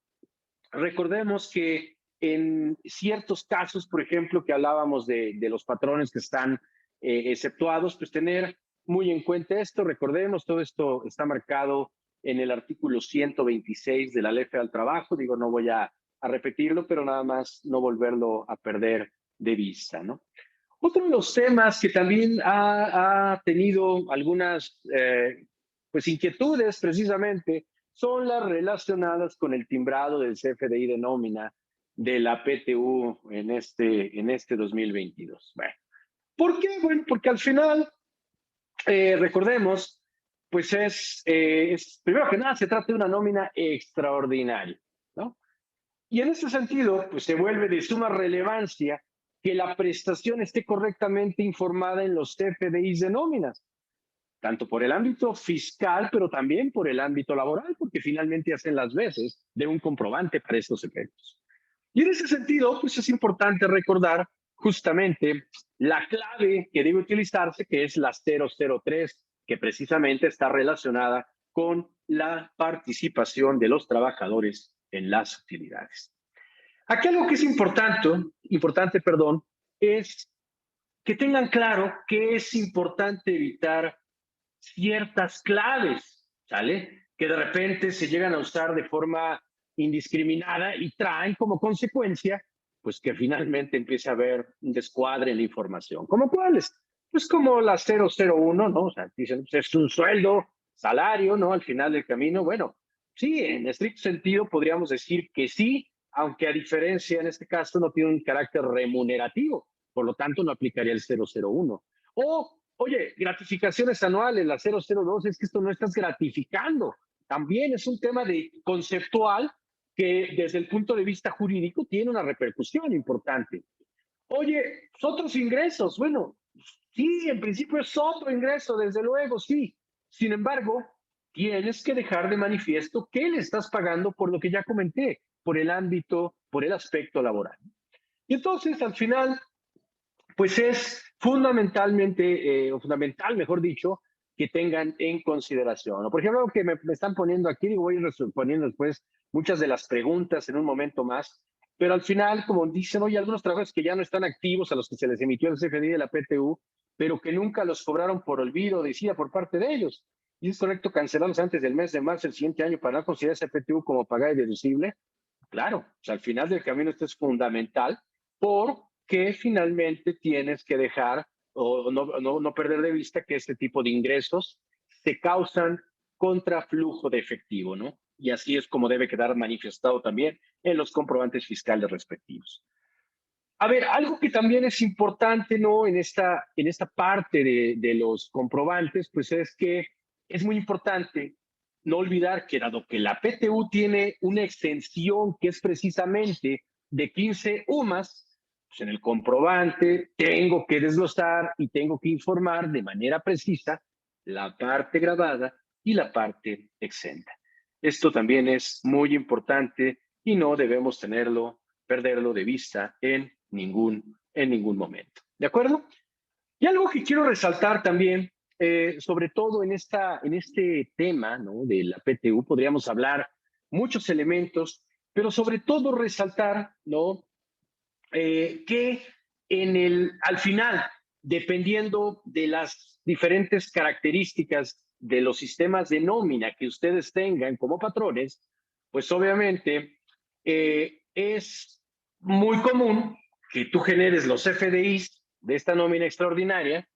recordemos que en ciertos casos, por ejemplo, que hablábamos de los patrones que están exceptuados, pues tener muy en cuenta esto. Recordemos, todo esto está marcado en el artículo 126 de la Ley Federal del Trabajo. Digo, no voy a repetirlo, pero nada más no volverlo a perder de vista, ¿no? Otro de los temas que también ha tenido algunas pues inquietudes precisamente son las relacionadas con el timbrado del CFDI de nómina de la PTU en este 2022. Bueno, ¿por qué? Bueno, porque al final, recordemos, pues primero que nada, se trata de una nómina extraordinaria, ¿no? Y en ese sentido, pues se vuelve de suma relevancia que la prestación esté correctamente informada en los CFDIs de nóminas, tanto por el ámbito fiscal, pero también por el ámbito laboral, porque finalmente hacen las veces de un comprobante para estos efectos. Y en ese sentido, pues es importante recordar justamente la clave que debe utilizarse, que es la 003, que precisamente está relacionada con la participación de los trabajadores en las utilidades. Aquí algo que es importante, es que tengan claro que es importante evitar ciertas claves, ¿sale? Que de repente se llegan a usar de forma indiscriminada y traen como consecuencia, pues que finalmente empiece a haber un descuadre en la información. ¿Cómo cuáles? Pues como la 001, ¿no? O sea, dicen, pues es un sueldo, salario, ¿no? Al final del camino, bueno, sí, en estricto sentido podríamos decir que sí, aunque a diferencia en este caso no tiene un carácter remunerativo, por lo tanto no aplicaría el 001. O, oye, gratificaciones anuales, la 002, es que esto no estás gratificando. También es un tema conceptual que desde el punto de vista jurídico tiene una repercusión importante. Oye, otros ingresos, bueno, sí, en principio es otro ingreso, desde luego, sí. Sin embargo, tienes que dejar de manifiesto qué le estás pagando por lo que ya comenté, por el ámbito, por el aspecto laboral. Y entonces, al final, pues es fundamental, mejor dicho, que tengan en consideración. Por ejemplo, que me están poniendo aquí, y voy respondiendo después muchas de las preguntas en un momento más, pero al final, como dicen, oye, algunos trabajos que ya no están activos, a los que se les emitió el CFDI de la PTU, pero que nunca los cobraron por olvido, decía por parte de ellos. ¿Y es correcto cancelarlos antes del mes de marzo del siguiente año para no considerar ese PTU como pagada y deducible? Claro, o sea, al final del camino esto es fundamental porque finalmente tienes que dejar o no perder de vista que este tipo de ingresos se causan contra flujo de efectivo, ¿no? Y así es como debe quedar manifestado también en los comprobantes fiscales respectivos. A ver, algo que también es importante, ¿no? En esta parte de los comprobantes, pues es que es muy importante no olvidar que dado que la PTU tiene una extensión que es precisamente de 15 UMAS, pues en el comprobante tengo que desglosar y tengo que informar de manera precisa la parte grabada y la parte exenta. Esto también es muy importante y no debemos perderlo de vista en ningún momento. ¿De acuerdo? Y algo que quiero resaltar también, sobre todo en este tema, ¿no?, de la PTU, podríamos hablar muchos elementos, pero sobre todo resaltar, ¿no?, que al final, dependiendo de las diferentes características de los sistemas de nómina que ustedes tengan como patrones, pues obviamente es muy común que tú generes los FDIs de esta nómina extraordinaria,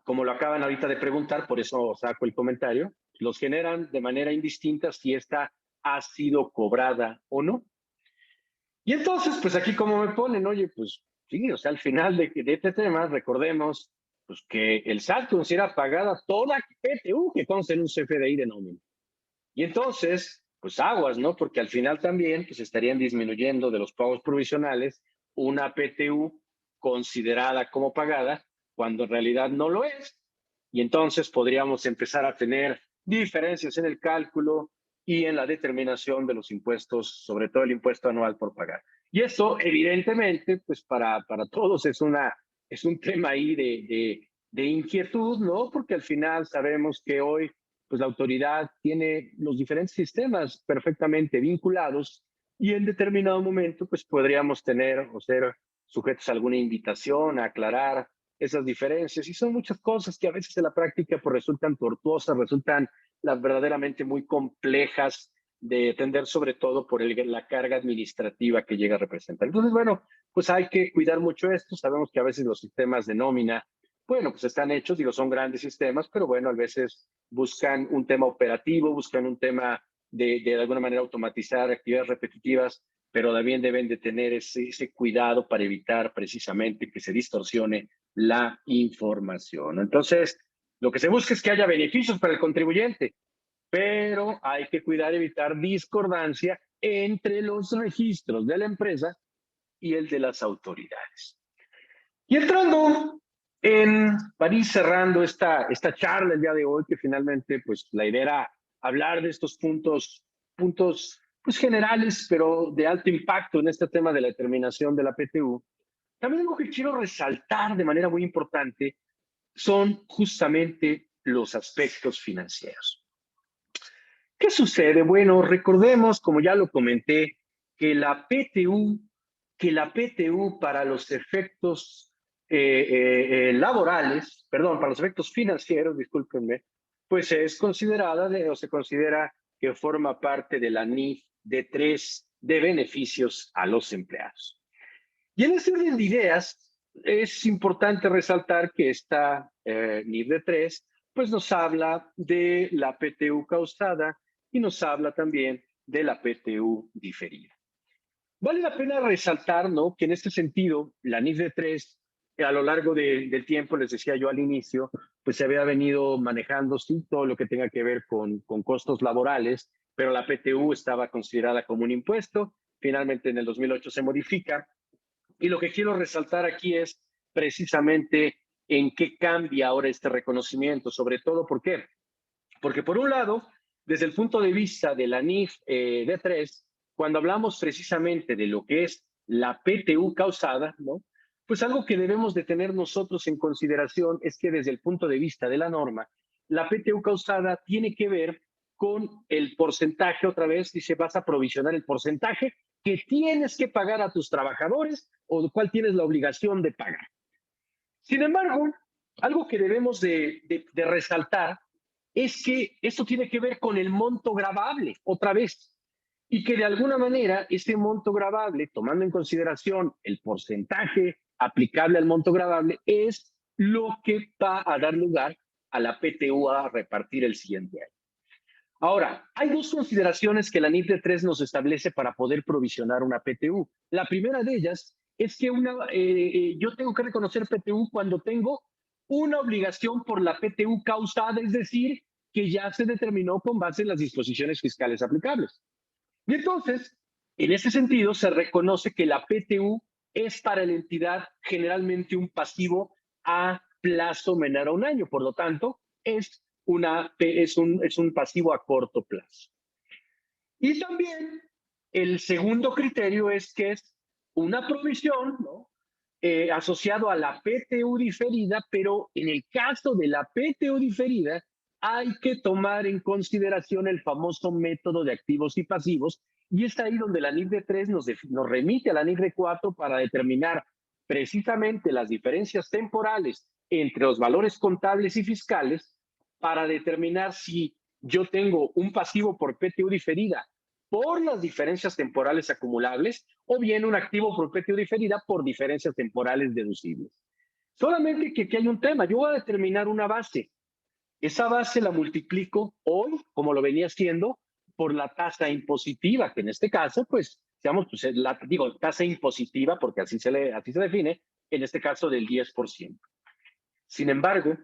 como lo acaban ahorita de preguntar, por eso saco el comentario, los generan de manera indistinta si esta ha sido cobrada o no. Y entonces, pues aquí como me ponen, oye, pues sí, o sea, al final de este tema, recordemos pues que el SAT considera pagada toda PTU que consta en un CFDI de nómina. Y entonces, pues aguas, ¿no? Porque al final también pues estarían disminuyendo de los pagos provisionales una PTU considerada como pagada cuando en realidad no lo es. Y entonces podríamos empezar a tener diferencias en el cálculo y en la determinación de los impuestos, sobre todo el impuesto anual por pagar. Y eso, evidentemente, pues para todos es un tema ahí de inquietud, ¿no? Porque al final sabemos que hoy pues la autoridad tiene los diferentes sistemas perfectamente vinculados y en determinado momento pues podríamos tener o ser sujetos a alguna invitación a aclarar esas diferencias y son muchas cosas que a veces en la práctica pues resultan tortuosas, resultan verdaderamente muy complejas de atender, sobre todo por la carga administrativa que llega a representar. Entonces, bueno, pues hay que cuidar mucho esto. Sabemos que a veces los sistemas de nómina, bueno, pues están hechos, digo, son grandes sistemas, pero bueno, a veces buscan un tema operativo, buscan un tema de alguna manera automatizar actividades repetitivas, pero también deben de tener ese cuidado para evitar precisamente que se distorsione la información. Entonces, lo que se busca es que haya beneficios para el contribuyente, pero hay que cuidar, evitar discordancia entre los registros de la empresa y el de las autoridades. Y entrando para ir cerrando esta charla el día de hoy, que finalmente pues la idea era hablar de estos puntos pues generales, pero de alto impacto en este tema de la determinación de la PTU. También algo que quiero resaltar de manera muy importante son justamente los aspectos financieros. ¿Qué sucede? Bueno, recordemos, como ya lo comenté, que la PTU para los efectos laborales, perdón, para los efectos financieros, discúlpenme, pues es considerada o se considera que forma parte de la NIF D3 de beneficios a los empleados. Y en ese orden de ideas, es importante resaltar que esta NIF D3 pues nos habla de la PTU causada y nos habla también de la PTU diferida. Vale la pena resaltar, ¿no?, que en este sentido, la NIF D3, a lo largo del tiempo, les decía yo al inicio, pues se había venido manejando, sí, todo lo que tenga que ver con costos laborales, pero la PTU estaba considerada como un impuesto. Finalmente, en el 2008 se modifica. Y lo que quiero resaltar aquí es precisamente en qué cambia ahora este reconocimiento, sobre todo, ¿por qué? Porque por un lado, desde el punto de vista de la NIF D3, cuando hablamos precisamente de lo que es la PTU causada, ¿no?, pues algo que debemos de tener nosotros en consideración es que desde el punto de vista de la norma, la PTU causada tiene que ver con el porcentaje, otra vez dice, vas a provisionar el porcentaje que tienes que pagar a tus trabajadores o del cual tienes la obligación de pagar. Sin embargo, algo que debemos de resaltar es que esto tiene que ver con el monto gravable, otra vez, y que de alguna manera ese monto gravable, tomando en consideración el porcentaje aplicable al monto gravable, es lo que va a dar lugar a la PTU a repartir el siguiente año. Ahora, hay dos consideraciones que la NIF de 3 nos establece para poder provisionar una PTU. La primera de ellas es que yo tengo que reconocer PTU cuando tengo una obligación por la PTU causada, es decir, que ya se determinó con base en las disposiciones fiscales aplicables. Y entonces, en ese sentido, se reconoce que la PTU es para la entidad generalmente un pasivo a plazo menor a un año. Por lo tanto, es un pasivo a corto plazo. Y también el segundo criterio es que es una provisión, ¿no? Asociado a la PTU diferida, pero en el caso de la PTU diferida hay que tomar en consideración el famoso método de activos y pasivos, y es ahí donde la NIF de 3 nos remite a la NIF de 4 para determinar precisamente las diferencias temporales entre los valores contables y fiscales, para determinar si yo tengo un pasivo por PTU diferida por las diferencias temporales acumulables o bien un activo por PTU diferida por diferencias temporales deducibles. Solamente que aquí hay un tema. Yo voy a determinar una base. Esa base la multiplico hoy, como lo venía haciendo, por la tasa impositiva, que en este caso, pues, digo, tasa impositiva, porque así se define, en este caso del 10%. Sin embargo,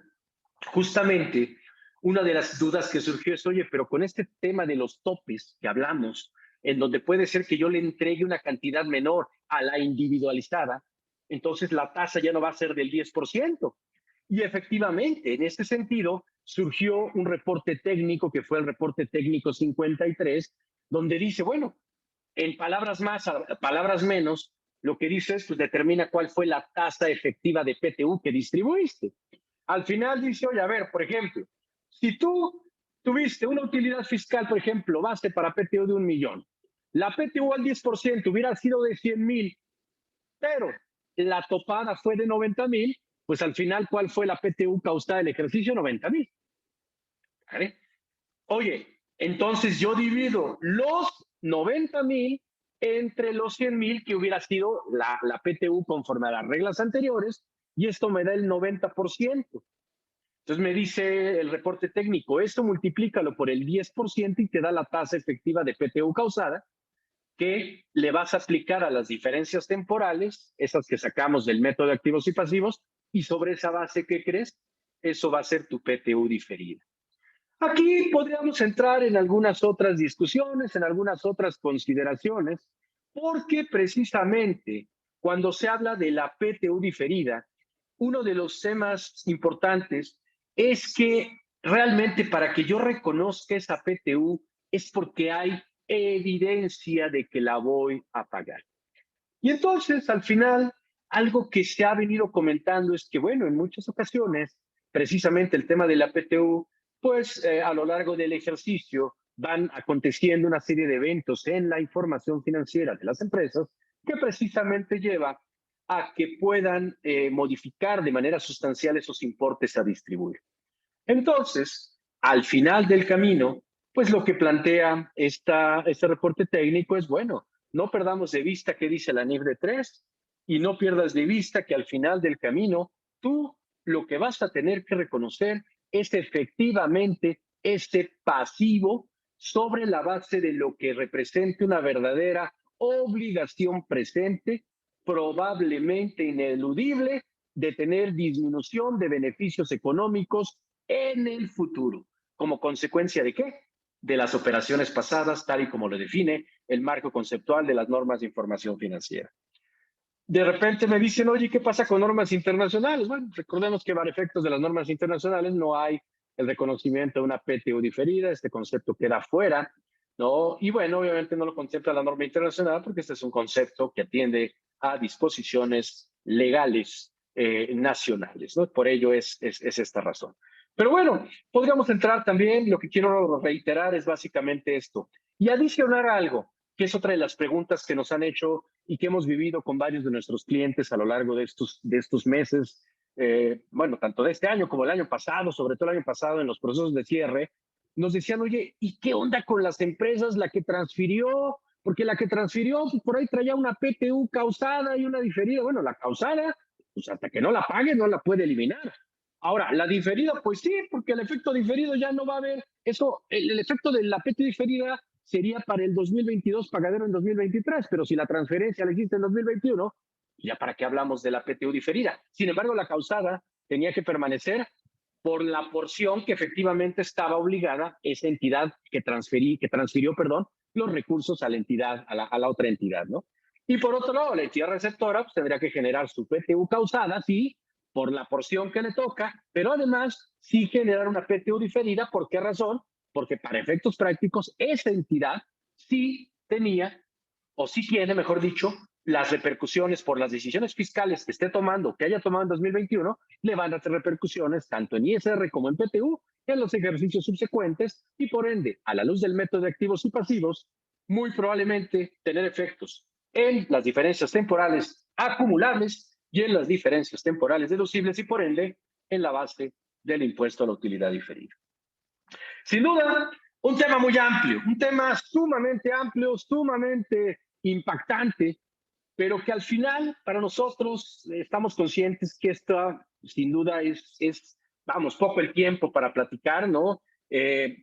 justamente una de las dudas que surgió es, oye, pero con este tema de los topes que hablamos, en donde puede ser que yo le entregue una cantidad menor a la individualizada, entonces la tasa ya no va a ser del 10%. Y efectivamente, en este sentido, surgió un reporte técnico que fue el reporte técnico 53, donde dice, bueno, en palabras más, palabras menos, lo que dice es, pues determina cuál fue la tasa efectiva de PTU que distribuiste. Al final dice, oye, a ver, por ejemplo, si tú tuviste una utilidad fiscal, por ejemplo, base para PTU de 1 millón, la PTU al 10% hubiera sido de 100,000, pero la topada fue de 90,000, pues al final, ¿cuál fue la PTU causada del ejercicio? 90,000. ¿Vale? Oye, entonces yo divido los 90,000 entre los 100,000 que hubiera sido la PTU conforme a las reglas anteriores, y esto me da el 90%. Entonces me dice el reporte técnico, esto multiplícalo por el 10% y te da la tasa efectiva de PTU causada, que le vas a aplicar a las diferencias temporales, esas que sacamos del método de activos y pasivos, y sobre esa base, ¿qué crees? Eso va a ser tu PTU diferida. Aquí podríamos entrar en algunas otras discusiones, en algunas otras consideraciones, porque precisamente cuando se habla de la PTU diferida, uno de los temas importantes es que realmente para que yo reconozca esa PTU es porque hay evidencia de que la voy a pagar. Y entonces, al final, algo que se ha venido comentando es que, bueno, en muchas ocasiones, precisamente el tema de la PTU, pues a lo largo del ejercicio van aconteciendo una serie de eventos en la información financiera de las empresas que precisamente lleva a que puedan modificar de manera sustancial esos importes a distribuir. Entonces, al final del camino, pues lo que plantea este reporte técnico es, bueno, no perdamos de vista qué dice la NIF de 3 y no pierdas de vista que al final del camino tú lo que vas a tener que reconocer es efectivamente este pasivo sobre la base de lo que represente una verdadera obligación presente, probablemente ineludible, de tener disminución de beneficios económicos en el futuro. ¿Como consecuencia de qué? De las operaciones pasadas, tal y como lo define el marco conceptual de las normas de información financiera. De repente me dicen, oye, ¿qué pasa con normas internacionales? Bueno, recordemos que para efectos de las normas internacionales no hay el reconocimiento de una PTU diferida, este concepto queda fuera, ¿no? Y bueno, obviamente no lo contempla la norma internacional porque este es un concepto que atiende a disposiciones legales nacionales, ¿no? Por ello es esta razón. Pero bueno, podríamos entrar también, lo que quiero reiterar es básicamente esto. Y adicionar algo, que es otra de las preguntas que nos han hecho y que hemos vivido con varios de nuestros clientes a lo largo de estos meses bueno, tanto de este año como el año pasado, sobre todo el año pasado en los procesos de cierre, nos decían, oye, ¿y qué onda con las empresas? La que transfirió, porque la que transfirió, pues, por ahí traía una PTU causada y una diferida. Bueno, la causada, pues hasta que no la pague, no la puede eliminar. Ahora, la diferida, pues sí, porque el efecto diferido ya no va a haber. Eso, el efecto de la PTU diferida sería para el 2022, pagadero en 2023, pero si la transferencia la hiciste en 2021, ya para qué hablamos de la PTU diferida. Sin embargo, la causada tenía que permanecer por la porción que efectivamente estaba obligada esa entidad que transfirió, perdón, los recursos a la entidad, a la otra entidad, ¿no? Y por otro lado, la entidad receptora pues, tendría que generar su PTU causada, sí, por la porción que le toca, pero además sí generar una PTU diferida. ¿Por qué razón? Porque para efectos prácticos, esa entidad sí tenía, o sí tiene, mejor dicho, las repercusiones por las decisiones fiscales que esté tomando, que haya tomado en 2021, le van a hacer repercusiones tanto en ISR como en PTU en los ejercicios subsecuentes y por ende, a la luz del método de activos y pasivos, muy probablemente tener efectos en las diferencias temporales acumulables y en las diferencias temporales deducibles y por ende en la base del impuesto a la utilidad diferida. Sin duda, un tema muy amplio, un tema sumamente amplio, sumamente impactante, pero que al final para nosotros estamos conscientes que esta sin duda vamos, poco el tiempo para platicar, ¿no?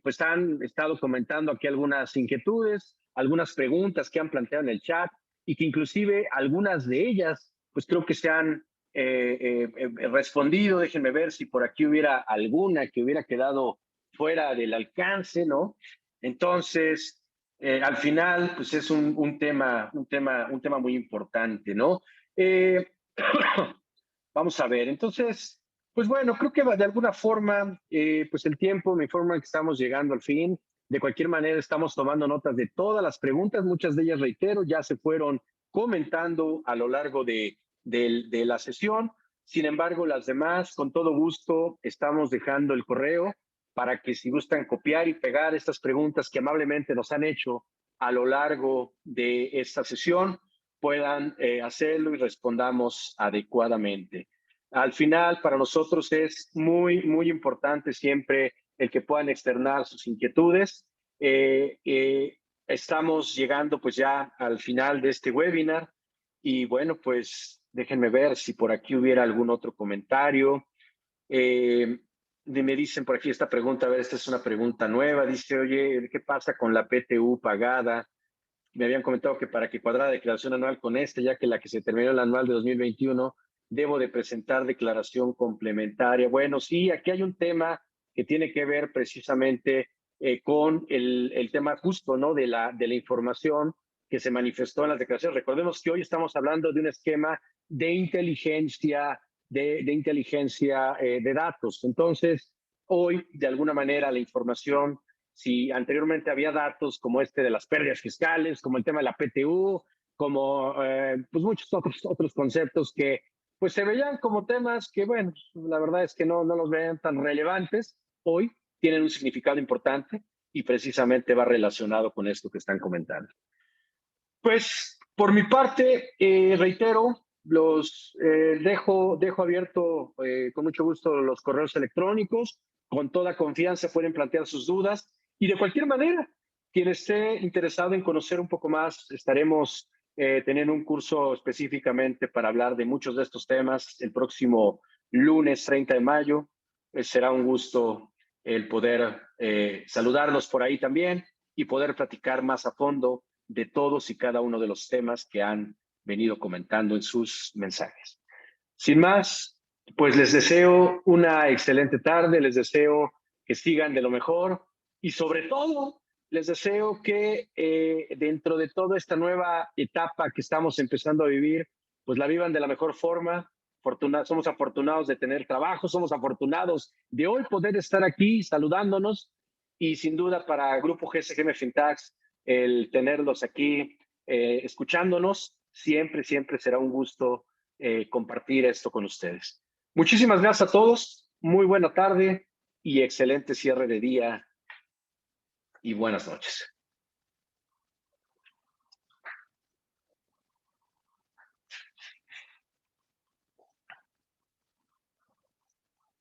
Pues han estado comentando aquí algunas inquietudes, algunas preguntas que han planteado en el chat y que inclusive algunas de ellas, pues creo que se han respondido. Déjenme ver si por aquí hubiera alguna que hubiera quedado fuera del alcance, ¿no? Entonces, al final, pues es un tema muy importante, ¿no? Vamos a ver, entonces, pues bueno, creo que de alguna forma, pues el tiempo me informa que estamos llegando al fin. De cualquier manera, estamos tomando notas de todas las preguntas, muchas de ellas, reitero, ya se fueron comentando a lo largo de la sesión. Sin embargo, las demás, con todo gusto, estamos dejando el correo para que si gustan copiar y pegar estas preguntas que amablemente nos han hecho a lo largo de esta sesión, puedan hacerlo y respondamos adecuadamente. Al final, para nosotros es muy, muy importante siempre el que puedan externar sus inquietudes. Estamos llegando pues ya al final de este webinar y bueno, pues déjenme ver si por aquí hubiera algún otro comentario. Me dicen por aquí esta pregunta, a ver, esta es una pregunta nueva, dice, oye, ¿qué pasa con la PTU pagada? Me habían comentado que para que cuadrara la declaración anual con ya que la que se terminó el anual de 2021, debo de presentar declaración complementaria. Bueno, sí, aquí hay un tema que tiene que ver precisamente con el tema justo, ¿no? De la información que se manifestó en las declaraciones. Recordemos que hoy estamos hablando de un esquema de inteligencia, de datos. Entonces, hoy, de alguna manera, la información, si anteriormente había datos como este de las pérdidas fiscales, como el tema de la PTU, como pues muchos otros conceptos que pues se veían como temas que, bueno, la verdad es que no los veían tan relevantes, hoy tienen un significado importante y precisamente va relacionado con esto que están comentando. Pues, por mi parte, reitero, dejo abierto con mucho gusto los correos electrónicos. Con toda confianza pueden plantear sus dudas y de cualquier manera, quien esté interesado en conocer un poco más, estaremos teniendo un curso específicamente para hablar de muchos de estos temas el próximo lunes 30 de mayo. Será un gusto el poder saludarlos por ahí también y poder platicar más a fondo de todos y cada uno de los temas que han venido comentando en sus mensajes. Sin más, pues les deseo una excelente tarde, les deseo que sigan de lo mejor y sobre todo les deseo que dentro de toda esta nueva etapa que estamos empezando a vivir, pues la vivan de la mejor forma. Somos afortunados de tener trabajo, somos afortunados de hoy poder estar aquí saludándonos y sin duda para Grupo GSGM Fintax el tenerlos aquí escuchándonos, siempre será un gusto compartir esto con ustedes. Muchísimas gracias a todos, muy buena tarde y excelente cierre de día y buenas noches.